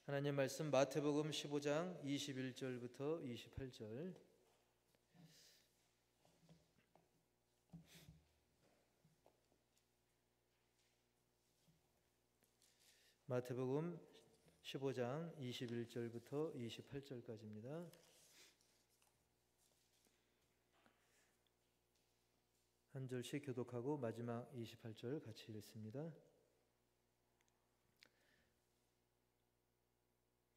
하나님 말씀 마태복음 15장 21절부터 28절. 마태복음 15장 21절부터 28절까지입니다. 한 절씩 교독하고 마지막 28절 같이 읽습니다.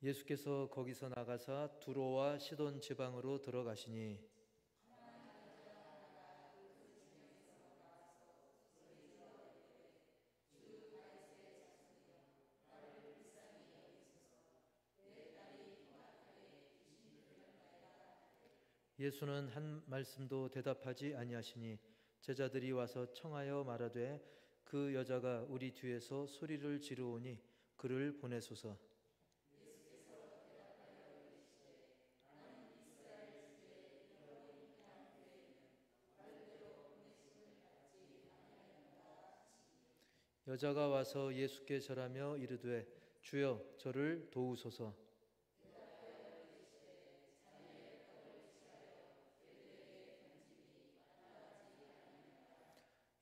예수께서 거기서 나가사 두로와 시돈 지방으로 들어가시니 예수는 한 말씀도 대답하지 아니하시니 제자들이 와서 청하여 말하되 그 여자가 우리 뒤에서 소리를 지르오니 그를 보내소서. 여자가 와서 예수께 절하며 이르되 주여 저를 도우소서.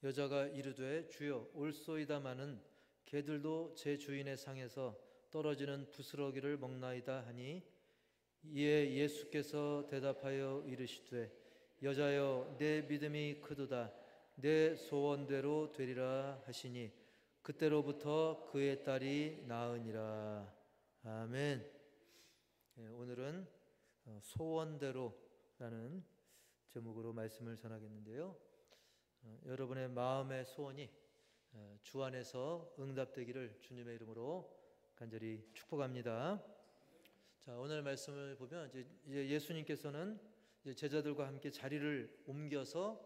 여자가 이르되 주여 올소이다마는 개들도 제 주인의 상에서 떨어지는 부스러기를 먹나이다 하니 이에 예수께서 대답하여 이르시되 여자여 내 믿음이 크도다 내 소원대로 되리라 하시니 그때로부터 그의 딸이 나으니라. 아멘. 오늘은 소원대로라는 제목으로 말씀을 전하겠는데요. 여러분의 마음의 소원이 주 안에서 응답되기를 주님의 이름으로 간절히 축복합니다. 자, 오늘 말씀을 보면 이제 예수님께서는 제자들과 함께 자리를 옮겨서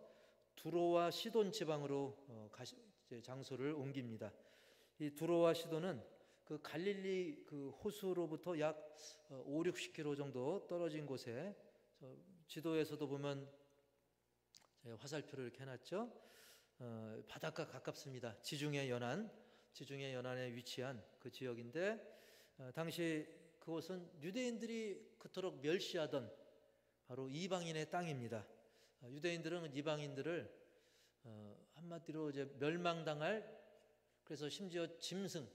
두로와 시돈 지방으로 장소를 옮깁니다. 이 두로와 시돈은 그 갈릴리 그 호수로부터 약 5, 60km 정도 떨어진 곳에 지도에서도 보면 화살표를 이렇게 해놨죠. 바닷가 가깝습니다. 지중해 연안에 위치한 그 지역인데 당시 그곳은 유대인들이 그토록 멸시하던 바로 이방인의 땅입니다. 유대인들은 이방인들을 한마디로 이제 멸망당할, 그래서 심지어 짐승,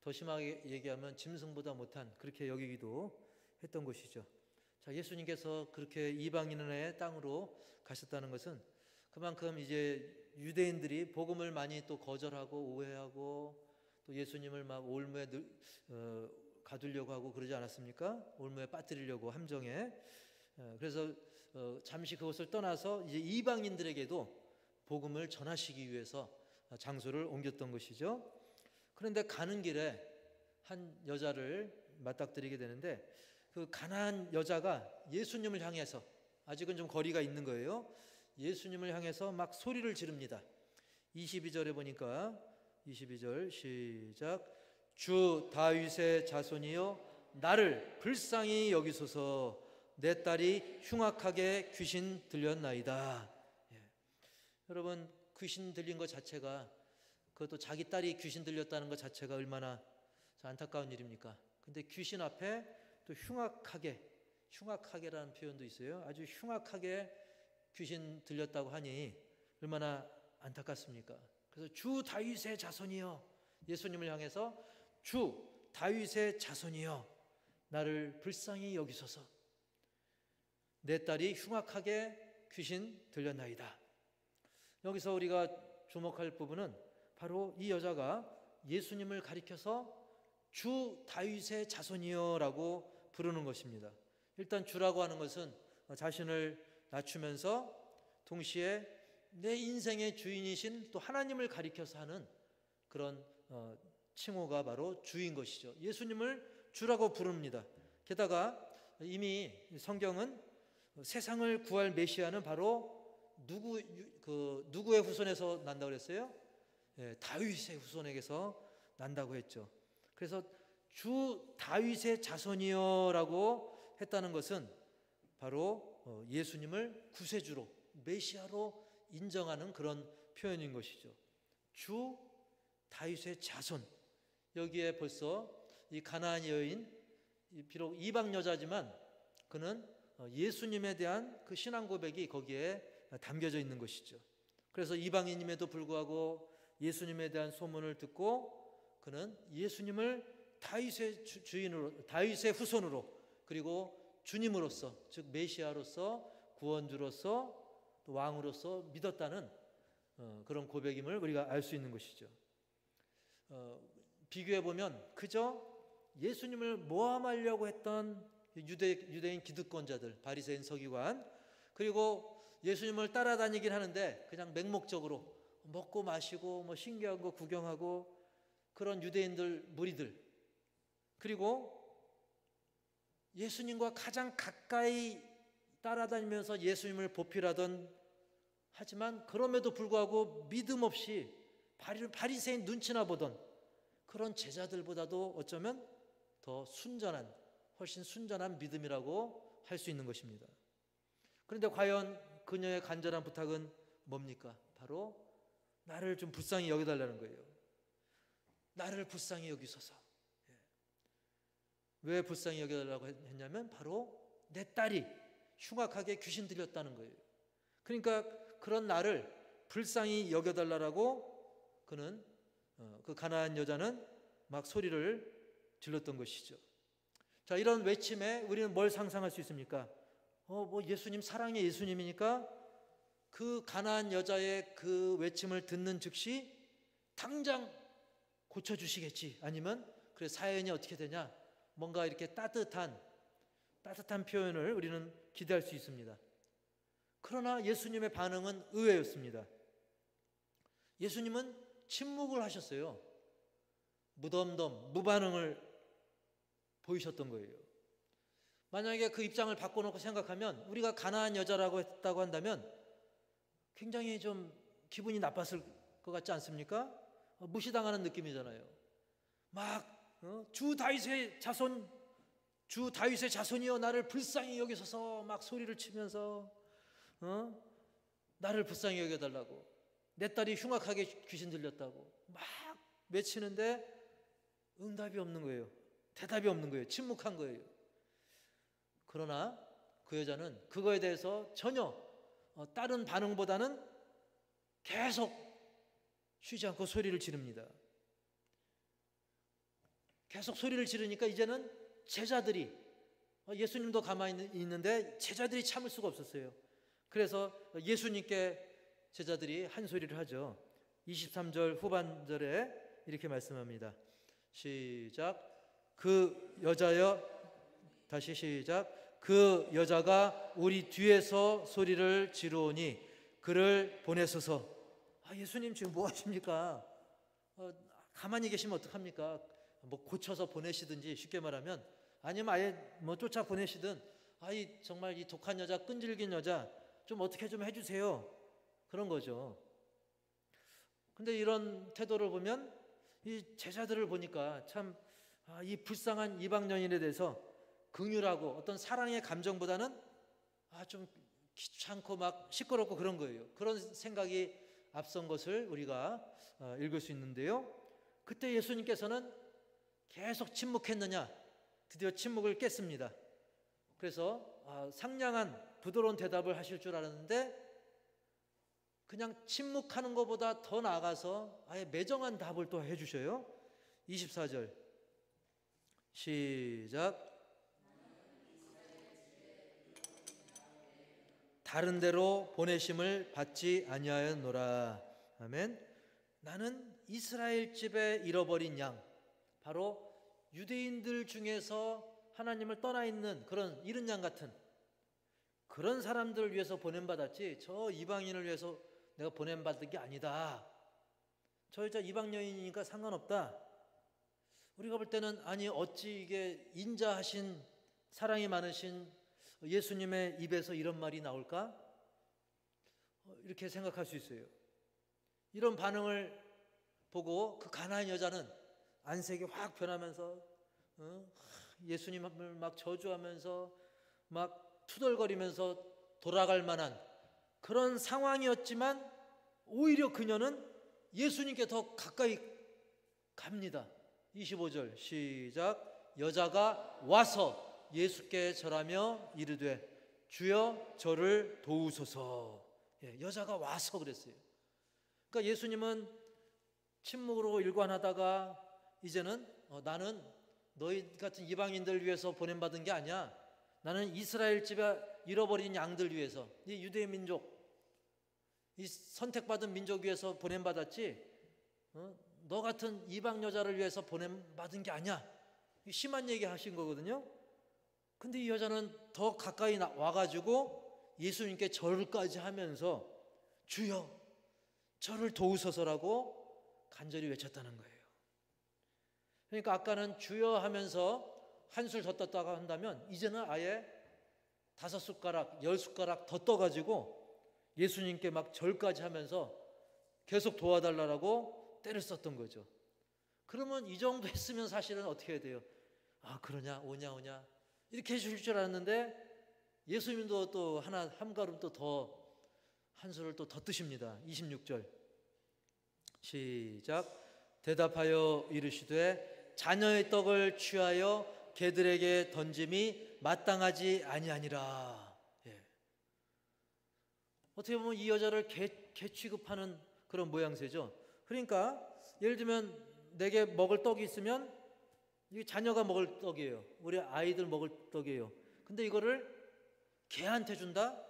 더 심하게 얘기하면 짐승보다 못한 그렇게 여기기도 했던 곳이죠. 자, 예수님께서 그렇게 이방인의 땅으로 가셨다는 것은 그만큼 이제 유대인들이 복음을 많이 또 거절하고 오해하고 또 예수님을 막 올무에 가두려고 하고 그러지 않았습니까? 올무에 빠뜨리려고 함정에. 그래서 잠시 그곳을 떠나서 이제 이방인들에게도 복음을 전하시기 위해서 장소를 옮겼던 것이죠. 그런데 가는 길에 한 여자를 맞닥뜨리게 되는데 그 가난한 여자가 예수님을 향해서, 아직은 좀 거리가 있는 거예요, 예수님을 향해서 막 소리를 지릅니다. 22절에 보니까 22절 시작. 주 다윗의 자손이여 나를 불쌍히 여기소서. 내 딸이 흉악하게 귀신 들렸나이다. 여러분, 귀신 들린 것 자체가, 그것도 자기 딸이 귀신 들렸다는 것 자체가 얼마나 안타까운 일입니까? 근데 귀신 앞에 또 흉악하게라는 표현도 있어요. 아주 흉악하게 귀신 들렸다고 하니 얼마나 안타깝습니까? 그래서 주 다윗의 자손이여, 예수님을 향해서 주 다윗의 자손이여 나를 불쌍히 여기소서. 내 딸이 흉악하게 귀신 들렸나이다. 여기서 우리가 주목할 부분은 바로 이 여자가 예수님을 가리켜서 주 다윗의 자손이여 라고 부르는 것입니다. 일단 주라고 하는 것은 자신을 낮추면서 동시에 내 인생의 주인이신 또 하나님을 가리켜서 하는 그런 칭호가 바로 주인 것이죠. 예수님을 주라고 부릅니다. 게다가 이미 성경은 세상을 구할 메시아는 바로 누구의 후손에서 난다고 그랬어요? 다윗의 후손에게서 난다고 했죠. 그래서 주 다윗의 자손이여라고 했다는 것은 바로 예수님을 구세주로, 메시아로 인정하는 그런 표현인 것이죠. 주 다윗의 자손, 여기에 벌써 이 가나안 여인, 비록 이방 여자지만 그는 예수님에 대한 그 신앙 고백이 거기에 담겨져 있는 것이죠. 그래서 이방인임에도 불구하고 예수님에 대한 소문을 듣고 그는 예수님을 다윗의 주인으로, 다윗의 후손으로, 그리고 주님으로서, 즉 메시아로서, 구원주로서, 또 왕으로서 믿었다는 그런 고백임을 우리가 알 수 있는 것이죠. 비교해 보면 그저 예수님을 모함하려고 했던 유대인 기득권자들, 바리새인 서기관, 그리고 예수님을 따라다니긴 하는데 그냥 맹목적으로 먹고 마시고 뭐 신기한 거 구경하고 그런 유대인들 무리들, 그리고 예수님과 가장 가까이 따라다니면서 예수님을 보필하던, 하지만 그럼에도 불구하고 믿음 없이 바리새인 눈치나 보던 그런 제자들보다도 어쩌면 더 순전한, 훨씬 순전한 믿음이라고 할 수 있는 것입니다. 그런데 과연 그녀의 간절한 부탁은 뭡니까? 바로 나를 좀 불쌍히 여겨달라는 거예요. 나를 불쌍히 여기소서. 왜 불쌍히 여겨달라고 했냐면 바로 내 딸이 흉악하게 귀신 들렸다는 거예요. 그러니까 그런 나를 불쌍히 여겨달라고 그는, 그 가나안 여자는 막 소리를 질렀던 것이죠. 자, 이런 외침에 우리는 뭘 상상할 수 있습니까? 뭐 예수님, 사랑의 예수님이니까 그 가나안 여자의 그 외침을 듣는 즉시 당장 고쳐주시겠지. 아니면 그래, 사연이 어떻게 되냐, 뭔가 이렇게 따뜻한 표현을 우리는 기대할 수 있습니다. 그러나 예수님의 반응은 의외였습니다. 예수님은 침묵을 하셨어요. 무덤덤, 무반응을 보이셨던 거예요. 만약에 그 입장을 바꿔놓고 생각하면, 우리가 가나안 여자라고 했다고 한다면 굉장히 좀 기분이 나빴을 것 같지 않습니까? 무시당하는 느낌이잖아요. 막 주 다윗의 자손이여 나를 불쌍히 여기소서 막 소리를 치면서 나를 불쌍히 여겨달라고, 내 딸이 흉악하게 귀신 들렸다고 막 외치는데 응답이 없는 거예요. 대답이 없는 거예요. 침묵한 거예요. 그러나 그 여자는 그거에 대해서 전혀 다른 반응보다는 계속 쉬지 않고 소리를 지릅니다. 계속 소리를 지르니까 이제는 제자들이, 예수님도 가만히 있는데 제자들이 참을 수가 없었어요. 그래서 예수님께 제자들이 한 소리를 하죠. 23절 후반절에 이렇게 말씀합니다. 시작. 그 여자여, 다시 시작. 그 여자가 우리 뒤에서 소리를 지르오니 그를 보내소서. 예수님 지금 뭐 하십니까? 가만히 계시면 어떡합니까? 뭐 고쳐서 보내시든지, 쉽게 말하면, 아니면 아예 뭐 쫓아 보내시든, 정말 이 독한 여자, 끈질긴 여자 좀 어떻게 좀 해주세요, 그런 거죠. 근데 이런 태도를 보면 이 제자들을 보니까 참 이 불쌍한 이방 여인에 대해서 긍휼하고 어떤 사랑의 감정보다는 좀 귀찮고 막 시끄럽고 그런 거예요. 그런 생각이 앞선 것을 우리가 읽을 수 있는데요. 그때 예수님께서는 계속 침묵했느냐, 드디어 침묵을 깼습니다. 그래서 상냥한 부드러운 대답을 하실 줄 알았는데 그냥 침묵하는 것보다 더 나아가서 아예 매정한 답을 또 해주셔요. 24절 시작. 다른 데로 보내심을 받지 아니하였노라. 아멘. 나는 이스라엘 집에 잃어버린 양, 바로 유대인들 중에서 하나님을 떠나 있는 그런 잃은 양 같은 그런 사람들을 위해서 보냄받았지, 저 이방인을 위해서 내가 보냄받은 게 아니다. 저 여자 이방 여인이니까 상관없다. 우리가 볼 때는 아니 어찌 이게 인자하신, 사랑이 많으신 예수님의 입에서 이런 말이 나올까? 이렇게 생각할 수 있어요. 이런 반응을 보고 그 가나안 여자는 안색이 확 변하면서 예수님을 막 저주하면서 막 투덜거리면서 돌아갈 만한 그런 상황이었지만 오히려 그녀는 예수님께 더 가까이 갑니다. 25절 시작. 여자가 와서 예수께 절하며 이르되 주여 저를 도우소서. 여자가 와서 그랬어요. 그러니까 예수님은 침묵으로 일관하다가 이제는 나는 너희 같은 이방인들 위해서 보냄받은 게 아니야. 나는 이스라엘 집에 잃어버린 양들 위해서, 이 유대 민족, 이 선택받은 민족 위해서 보냄받았지 너 같은 이방 여자를 위해서 보냄받은 게 아니야. 심한 얘기 하신 거거든요. 근데 이 여자는 더 가까이 와가지고 예수님께 절까지 하면서 주여 저를 도우소서라고 간절히 외쳤다는 거예요. 그러니까 아까는 주여 하면서 한술 더 떴다가 한다면 이제는 아예 5숟가락 10숟가락 더 떠가지고 예수님께 막 절까지 하면서 계속 도와달라고 때를 썼던 거죠. 그러면 이 정도 했으면 사실은 어떻게 해야 돼요? 아 그러냐 오냐 이렇게 해줄 줄 알았는데 예수님도 또 한 걸음 또 더 한술을 또 더 뜨십니다. 26절 시작. 대답하여 이르시되 자녀의 떡을 취하여 개들에게 던짐이 마땅하지 아니하니라. 어떻게 보면 이 여자를 개 취급하는 그런 모양새죠. 그러니까 예를 들면 내게 먹을 떡이 있으면 이게 자녀가 먹을 떡이에요. 우리 아이들 먹을 떡이에요. 근데 이거를 개한테 준다?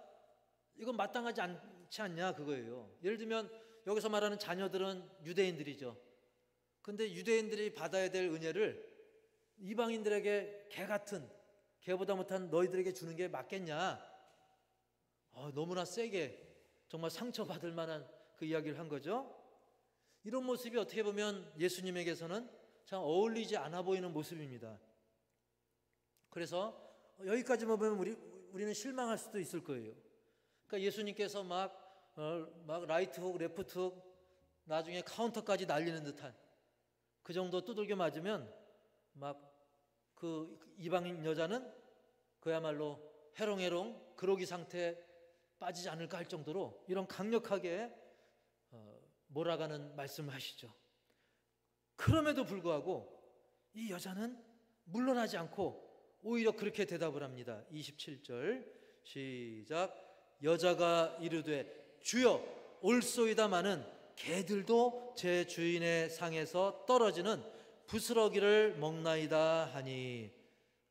이건 마땅하지 않지 않냐 그거예요. 예를 들면 여기서 말하는 자녀들은 유대인들이죠. 근데 유대인들이 받아야 될 은혜를 이방인들에게 개 같은, 개보다 못한 너희들에게 주는 게 맞겠냐? 너무나 세게 정말 상처받을 만한 그 이야기를 한 거죠. 이런 모습이 어떻게 보면 예수님에게서는 참 어울리지 않아 보이는 모습입니다. 그래서 여기까지만 보면 우리는 실망할 수도 있을 거예요. 그러니까 예수님께서 막 라이트 훅, 레프트 훅, 나중에 카운터까지 날리는 듯한 그 정도 두들겨 맞으면 막 그 이방인 여자는 그야말로 해롱해롱 그러기 상태에 빠지지 않을까 할 정도로 이런 강력하게 몰아가는 말씀을 하시죠. 그럼에도 불구하고 이 여자는 물러나지 않고 오히려 그렇게 대답을 합니다. 27절 시작. 여자가 이르되 주여 올소이다마는 개들도 제 주인의 상에서 떨어지는 부스러기를 먹나이다 하니.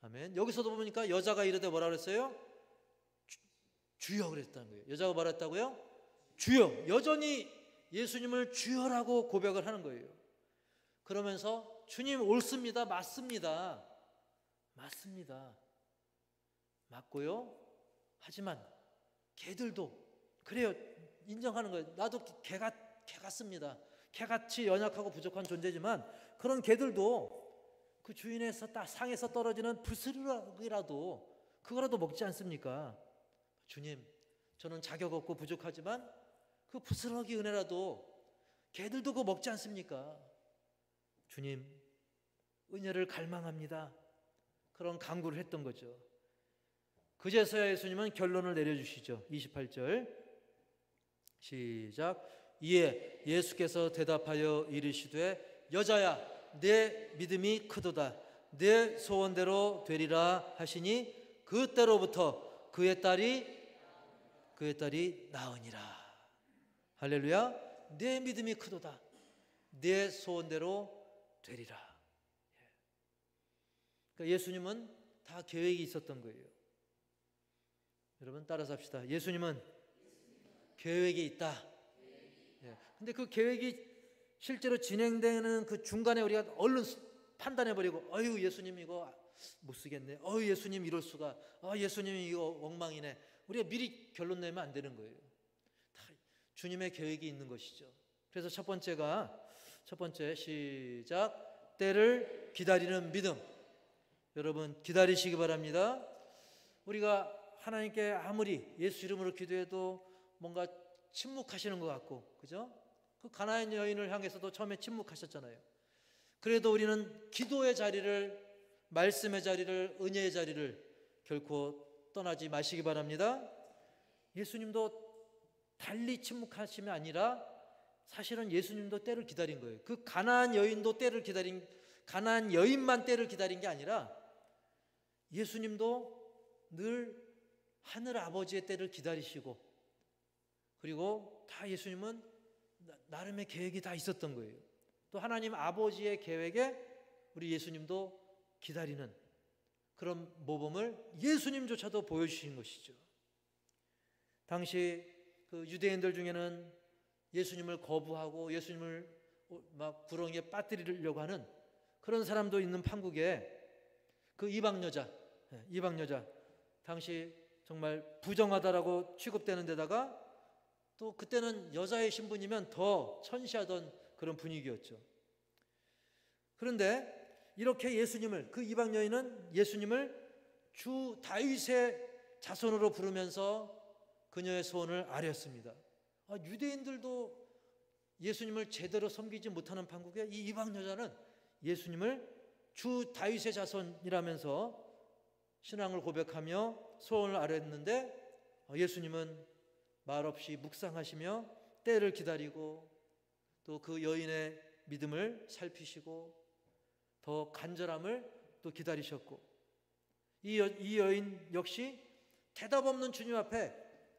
아멘. 여기서도 보니까 여자가 이르되 뭐라 그랬어요? 주여 그랬다는 거예요. 여자가 말했다고요? 주여. 여전히 예수님을 주여라고 고백을 하는 거예요. 그러면서 주님 옳습니다. 맞습니다. 맞고요. 하지만 개들도 그래요. 인정하는 거예요. 나도 개 같습니다. 개같이 연약하고 부족한 존재지만 그런 개들도 그 주인의 상에서 떨어지는 부스러기라도 그거라도 먹지 않습니까? 주님, 저는 자격 없고 부족하지만 그 부스러기 은혜라도 개들도 그거 먹지 않습니까? 주님, 은혜를 갈망합니다. 그런 간구를 했던 거죠. 그제서야 예수님은 결론을 내려주시죠. 28절 시작. 이에 예수께서 대답하여 이르시되 여자야 내 믿음이 크도다. 내 소원대로 되리라 하시니 그때로부터 그의 딸이 나으니라. 할렐루야. 내 믿음이 크도다. 내 소원대로 되리라. 그러니까 예수님은 다 계획이 있었던 거예요. 여러분 따라서 합시다. 예수님은 계획이 있다. 근데 그 계획이 실제로 진행되는 그 중간에 우리가 얼른 판단해버리고 예수님 이거 못 쓰겠네. 예수님 이럴 수가. 예수님 이거 엉망이네. 우리가 미리 결론 내면 안 되는 거예요. 다 주님의 계획이 있는 것이죠. 그래서 첫 번째 시작. 때를 기다리는 믿음. 여러분 기다리시기 바랍니다. 우리가 하나님께 아무리 예수 이름으로 기도해도 뭔가 침묵하시는 것 같고, 그죠? 그 가나안 여인을 향해서도 처음에 침묵하셨잖아요. 그래도 우리는 기도의 자리를, 말씀의 자리를, 은혜의 자리를 결코 떠나지 마시기 바랍니다. 예수님도 달리 침묵하심이 아니라 사실은 예수님도 때를 기다린 거예요. 그 가나안 여인도 때를 기다린 가나안 여인만 때를 기다린 게 아니라 예수님도 늘 하늘 아버지의 때를 기다리시고, 그리고 다 예수님은 나름의 계획이 다 있었던 거예요. 또 하나님 아버지의 계획에 우리 예수님도 기다리는 그런 모범을 예수님조차도 보여주신 것이죠. 당시 그 유대인들 중에는 예수님을 거부하고 예수님을 막 구렁이에 빠뜨리려고 하는 그런 사람도 있는 판국에 그 이방 여자 당시 정말 부정하다라고 취급되는 데다가 또 그때는 여자의 신분이면 더 천시하던 그런 분위기였죠. 그런데 이렇게 예수님을, 그 이방 여인은 예수님을 주 다윗의 자손으로 부르면서 그녀의 소원을 아뢰었습니다. 유대인들도 예수님을 제대로 섬기지 못하는 판국에 이 이방 여자는 예수님을 주 다윗의 자손이라면서 신앙을 고백하며 소원을 아뢰었는데, 예수님은 말없이 묵상하시며 때를 기다리고 또 그 여인의 믿음을 살피시고 더 간절함을 또 기다리셨고, 이 여인 역시 대답 없는 주님 앞에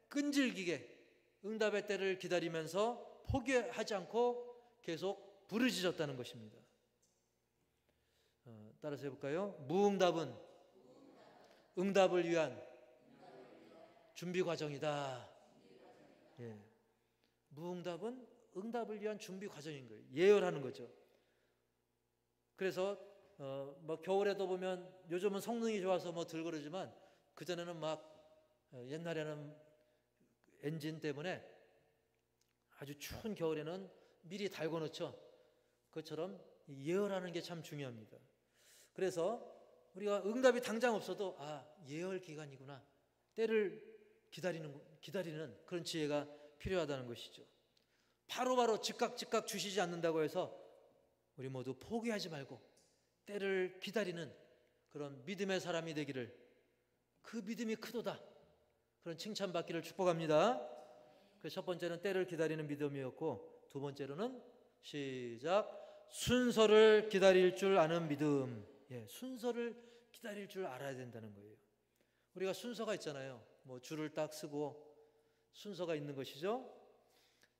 끈질기게 응답의 때를 기다리면서 포기하지 않고 계속 부르짖었다는 것입니다. 따라서 해볼까요? 무응답은 응답을 위한 준비 과정이다. 예. 무응답은 응답을 위한 준비 과정인 거예요. 예열하는 거죠. 그래서 뭐 겨울에도 보면 요즘은 성능이 좋아서 뭐 덜 그러지만 그전에는 옛날에는 엔진 때문에 아주 추운 겨울에는 미리 달궈 놓죠. 그것처럼 예열하는 게 참 중요합니다. 그래서 우리가 응답이 당장 없어도 예열 기간이구나, 때를 기다리는 그런 지혜가 필요하다는 것이죠. 바로바로 즉각 주시지 않는다고 해서 우리 모두 포기하지 말고 때를 기다리는 그런 믿음의 사람이 되기를, 그 믿음이 크도다, 그런 칭찬받기를 축복합니다. 그 첫 번째는 때를 기다리는 믿음이었고, 두 번째로는 시작, 순서를 기다릴 줄 아는 믿음. 순서를 기다릴 줄 알아야 된다는 거예요. 우리가 순서가 있잖아요. 뭐 줄을 딱 쓰고 순서가 있는 것이죠.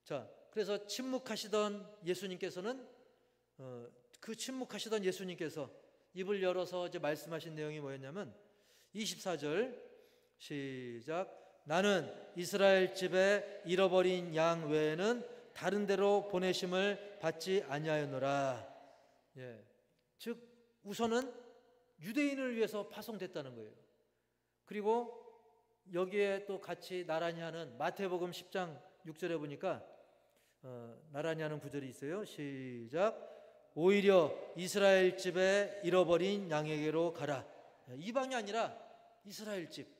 자, 그래서 침묵하시던 예수님께서는 입을 열어서 이제 말씀하신 내용이 뭐였냐면 24절 시작, 나는 이스라엘 집에 잃어버린 양 외에는 다른 데로 보내심을 받지 아니하였노라. 즉 우선은 유대인을 위해서 파송됐다는 거예요. 그리고 여기에 또 같이 나란히 하는 마태복음 10장 6절에 보니까 나란히 하는 구절이 있어요. 시작, 오히려 이스라엘 집에 잃어버린 양에게로 가라. 이방이 아니라 이스라엘 집.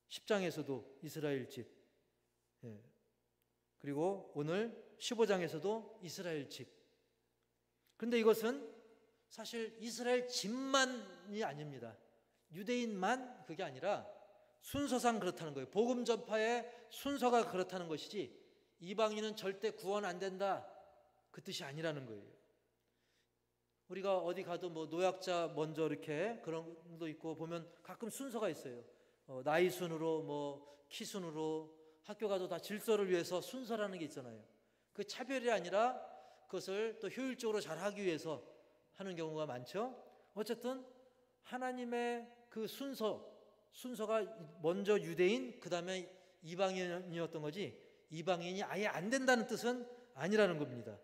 10장에서도 이스라엘 집, 그리고 오늘 15장에서도 이스라엘 집. 그런데 이것은 사실 이스라엘 집만이 아닙니다. 유대인만 그게 아니라 순서상 그렇다는 거예요. 복음 전파의 순서가 그렇다는 것이지 이방인은 절대 구원 안 된다, 그 뜻이 아니라는 거예요. 우리가 어디 가도 뭐 노약자 먼저 이렇게 그런 것도 있고 보면 가끔 순서가 있어요. 나이 순으로 뭐 키 순으로, 학교 가도 다 질서를 위해서 순서라는 게 있잖아요. 그 차별이 아니라 그것을 또 효율적으로 잘 하기 위해서 하는 경우가 많죠. 어쨌든 하나님의 그 순서가 먼저 유대인, 그 다음에 이방인이었던 거지 이방인이 아예 안 된다는 뜻은 아니라는 겁니다.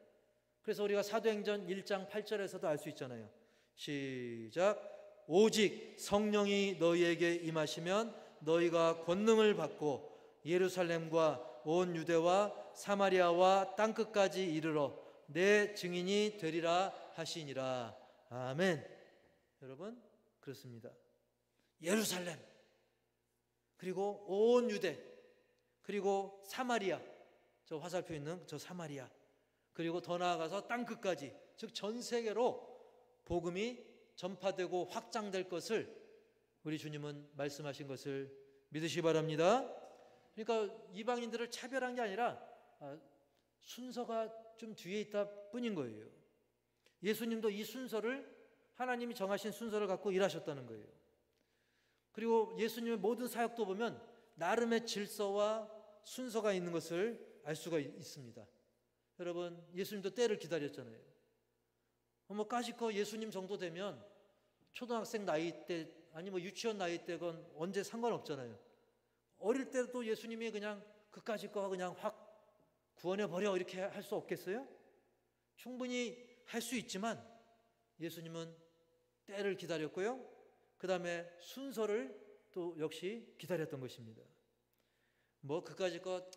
그래서 우리가 사도행전 1장 8절에서도 알 수 있잖아요. 시작, 오직 성령이 너희에게 임하시면 너희가 권능을 받고 예루살렘과 온 유대와 사마리아와 땅끝까지 이르러 내 증인이 되리라 하시니라. 아멘. 여러분, 그렇습니다. 예루살렘, 그리고 온 유대, 그리고 사마리아, 저 화살표 있는 저 사마리아, 그리고 더 나아가서 땅끝까지, 즉 전 세계로 복음이 전파되고 확장될 것을 우리 주님은 말씀하신 것을 믿으시기 바랍니다. 그러니까 이방인들을 차별한 게 아니라 순서가 좀 뒤에 있다 뿐인 거예요. 예수님도 이 순서를, 하나님이 정하신 순서를 갖고 일하셨다는 거예요. 그리고 예수님의 모든 사역도 보면 나름의 질서와 순서가 있는 것을 알 수가 있습니다. 여러분, 예수님도 때를 기다렸잖아요. 까짓거 예수님 정도 되면 초등학생 나이 때, 아니 유치원 나이 때건 언제 상관없잖아요. 어릴 때도 예수님이 그냥 그까짓 거 그냥 확 구원해버려 이렇게 할 수 없겠어요? 충분히 할 수 있지만 예수님은 때를 기다렸고요, 그 다음에 순서를 또 역시 기다렸던 것입니다. 그까짓 거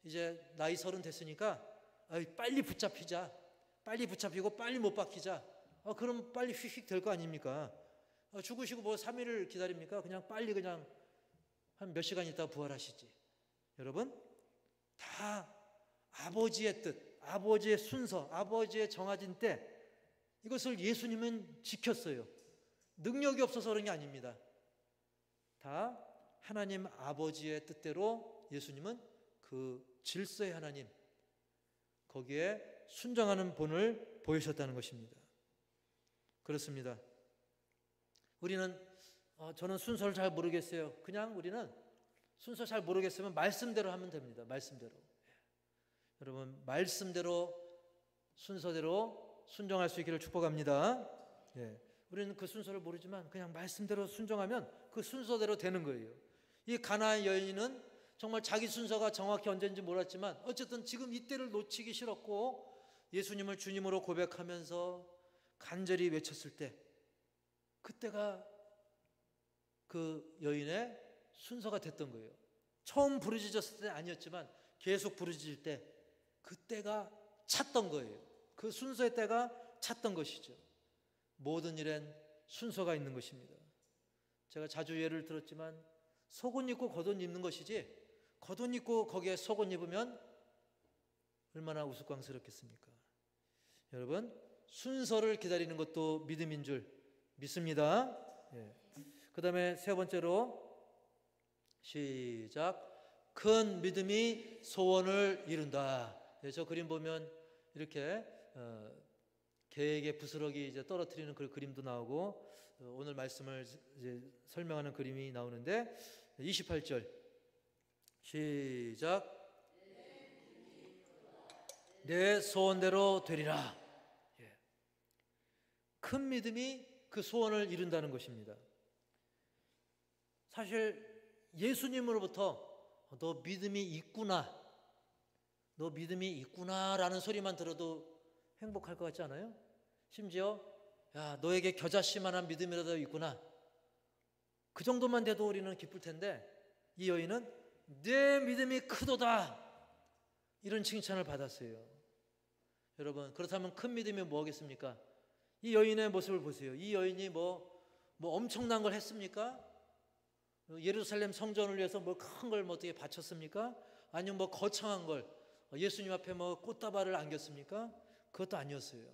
이제 나이 30 됐으니까 빨리 붙잡히자, 빨리 붙잡히고 빨리 못 박히자, 그럼 빨리 휙휙 될 거 아닙니까? 죽으시고 3일을 기다립니까? 그냥 빨리 그냥 한 몇 시간 있다가 부활하시지. 여러분, 다 아버지의 뜻, 아버지의 순서, 아버지의 정해진 때, 이것을 예수님은 지켰어요. 능력이 없어서 그런 게 아닙니다. 다 하나님 아버지의 뜻대로 예수님은 그 질서의 하나님, 거기에 순종하는 본을 보이셨다는 것입니다. 그렇습니다. 우리는 저는 순서를 잘 모르겠어요. 그냥 우리는 순서 잘 모르겠으면 말씀대로 하면 됩니다. 말씀대로. 여러분, 말씀대로 순서대로 순종할 수 있기를 축복합니다. 우리는 그 순서를 모르지만 그냥 말씀대로 순종하면 그 순서대로 되는 거예요. 이 가나안 여인은 정말 자기 순서가 정확히 언제인지 몰랐지만 어쨌든 지금 이때를 놓치기 싫었고 예수님을 주님으로 고백하면서 간절히 외쳤을 때, 그때가 그 여인의 순서가 됐던 거예요. 처음 부르짖었을 때 아니었지만 계속 부르짖을 때 그때가 찼던 거예요. 그 순서의 때가 찼던 것이죠. 모든 일엔 순서가 있는 것입니다. 제가 자주 예를 들었지만 속옷 입고 겉옷 입는 것이지, 겉옷 입고 거기에 속옷 입으면 얼마나 우스꽝스럽겠습니까? 여러분, 순서를 기다리는 것도 믿음인 줄 믿습니다. 그 다음에 세 번째로, 시작. 큰 믿음이 소원을 이룬다. 저 그림 보면 이렇게 계획의 부스러기 이제 떨어뜨리는 그 그림도 나오고, 오늘 말씀을 이제 설명하는 그림이 나오는데, 28절 시작. 내 소원대로 되리라. 큰 믿음이 그 소원을 이룬다는 것입니다. 사실 예수님으로부터 너 믿음이 있구나, 너 믿음이 있구나라는 소리만 들어도 행복할 것 같지 않아요? 심지어 야, 너에게 겨자씨만한 믿음이라도 있구나, 그 정도만 돼도 우리는 기쁠 텐데, 이 여인은 내 믿음이 크도다, 이런 칭찬을 받았어요. 여러분, 그렇다면 큰 믿음이 뭐겠습니까? 이 여인의 모습을 보세요. 이 여인이 뭐 엄청난 걸 했습니까? 예루살렘 성전을 위해서 큰 걸 어떻게 바쳤습니까? 아니면 거창한 걸 예수님 앞에 꽃다발을 안겼습니까? 그것도 아니었어요.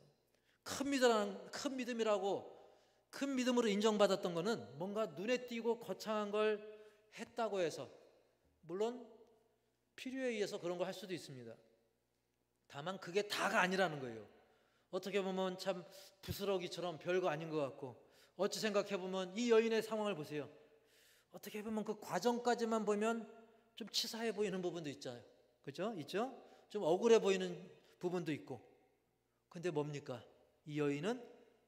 큰 믿음이라고, 큰 믿음으로 인정받았던 것은 뭔가 눈에 띄고 거창한 걸 했다고 해서, 물론 필요에 의해서 그런 걸 할 수도 있습니다. 다만 그게 다가 아니라는 거예요. 어떻게 보면 참 부스러기처럼 별거 아닌 것 같고, 어찌 생각해 보면 이 여인의 상황을 보세요. 어떻게 보면 그 과정까지만 보면 좀 치사해 보이는 부분도 있잖아요. 그죠? 있죠? 좀 억울해 보이는 부분도 있고. 근데 뭡니까? 이 여인은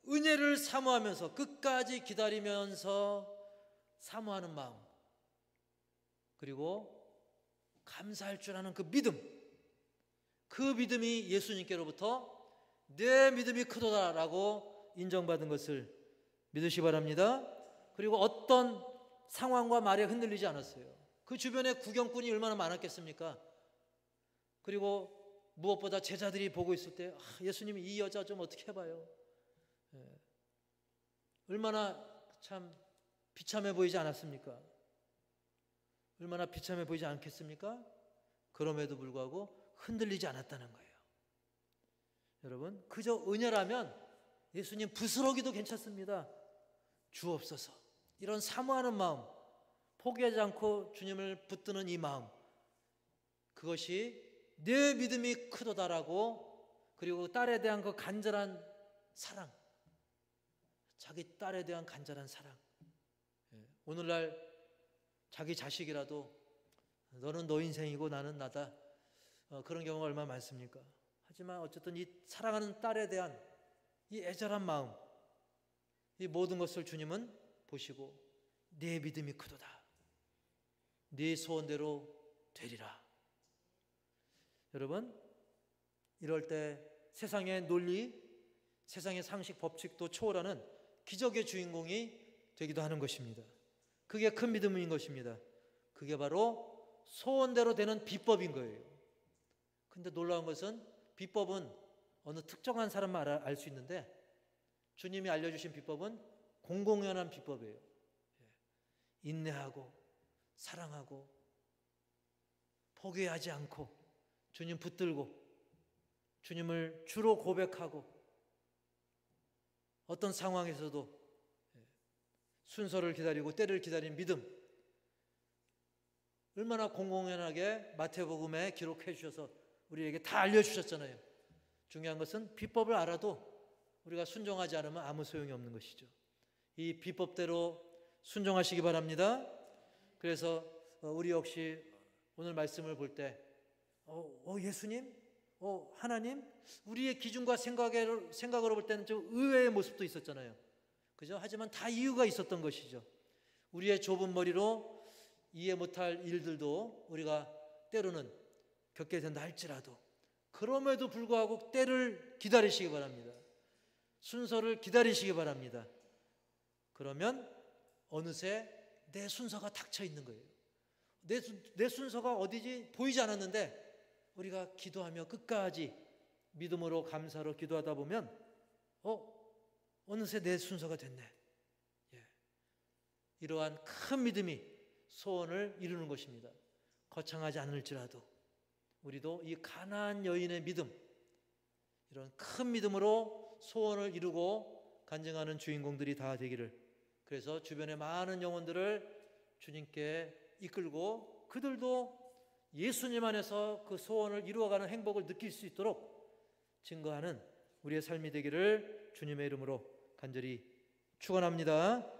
은혜를 사모하면서, 끝까지 기다리면서 사모하는 마음, 그리고 감사할 줄 아는 그 믿음, 그 믿음이 예수님께로부터 내 믿음이 크도다라고 인정받은 것을 믿으시기 바랍니다. 그리고 어떤 상황과 말에 흔들리지 않았어요. 그 주변에 구경꾼이 얼마나 많았겠습니까? 그리고 무엇보다 제자들이 보고 있을 때 예수님이 이 여자 좀 어떻게 해봐요. 얼마나 참 비참해 보이지 않았습니까? 얼마나 비참해 보이지 않겠습니까? 그럼에도 불구하고 흔들리지 않았다는 거예요. 여러분, 그저 은혜라면 예수님 부스러기도 괜찮습니다. 주옵소서, 이런 사모하는 마음, 포기하지 않고 주님을 붙드는 이 마음, 그것이 내 믿음이 크도다라고, 그리고 딸에 대한 그 간절한 사랑, 자기 딸에 대한 간절한 사랑. 오늘날 자기 자식이라도 너는 너 인생이고 나는 나다, 그런 경우가 얼마나 많습니까? 하지만 어쨌든 이 사랑하는 딸에 대한 이 애절한 마음, 이 모든 것을 주님은 보시고 네 믿음이 크도다, 네 소원대로 되리라. 여러분, 이럴 때 세상의 논리, 세상의 상식, 법칙도 초월하는 기적의 주인공이 되기도 하는 것입니다. 그게 큰 믿음인 것입니다. 그게 바로 소원대로 되는 비법인 거예요. 근데 놀라운 것은 비법은 어느 특정한 사람만 알 수 있는데 주님이 알려주신 비법은 공공연한 비법이에요. 인내하고 사랑하고 포기하지 않고 주님 붙들고 주님을 주로 고백하고 어떤 상황에서도 순서를 기다리고 때를 기다린 믿음, 얼마나 공공연하게 마태복음에 기록해 주셔서 우리에게 다 알려주셨잖아요. 중요한 것은 비법을 알아도 우리가 순종하지 않으면 아무 소용이 없는 것이죠. 이 비법대로 순종하시기 바랍니다. 그래서 우리 역시 오늘 말씀을 볼 때 예수님, 하나님, 우리의 기준과 생각으로 볼 때는 좀 의외의 모습도 있었잖아요. 그죠? 하지만 다 이유가 있었던 것이죠. 우리의 좁은 머리로 이해 못할 일들도 우리가 때로는 겪게 된다 할지라도 그럼에도 불구하고 때를 기다리시기 바랍니다. 순서를 기다리시기 바랍니다. 그러면 어느새 내 순서가 닥쳐 있는 거예요. 내 순서가 어디지 보이지 않았는데 우리가 기도하며 끝까지 믿음으로 감사로 기도하다 보면 어느새 내 순서가 됐네. 이러한 큰 믿음이 소원을 이루는 것입니다. 거창하지 않을지라도 우리도 이 가나안 여인의 믿음, 이런 큰 믿음으로 소원을 이루고 간증하는 주인공들이 다 되기를, 그래서 주변의 많은 영혼들을 주님께 이끌고 그들도 예수님 안에서 그 소원을 이루어가는 행복을 느낄 수 있도록 증거하는 우리의 삶이 되기를 주님의 이름으로 간절히 축원합니다.